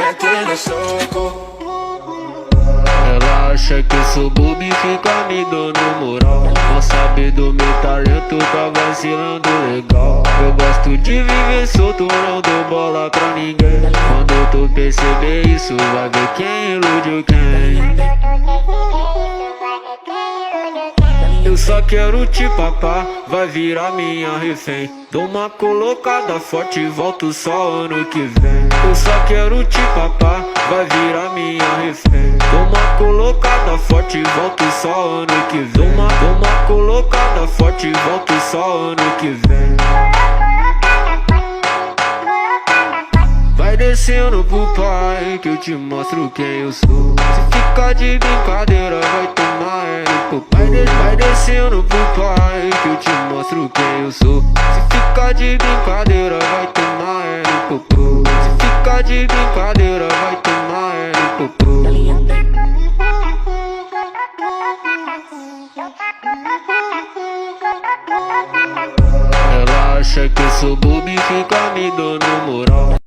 daquele soco. Ela acha que eu sou bobo e fica me dando moral. Não sabe do meu talento, tá vacilando legal. Eu gosto de viver solto, não dou bola pra ninguém. Quando tu perceber isso, vai ver quem iludiu quem. Eu só quero te papar, vai virar minha refém. Dou uma colocada forte e volto só ano que vem. Eu só quero te papar, vai virar minha refém. Dou uma colocada forte e volto só ano que vem. Dou uma colocada forte e volto só ano que vem. Vai descendo pro pai que eu te mostro quem eu sou. Se ficar de brincadeira vai tomar no pai. Vai descendo pro pai que eu te mostro quem eu sou. Se ficar de brincadeira vai tomar no popô. Se ficar de brincadeira vai tomar no popô. Ela acha que eu sou bobo e fica me dando moral.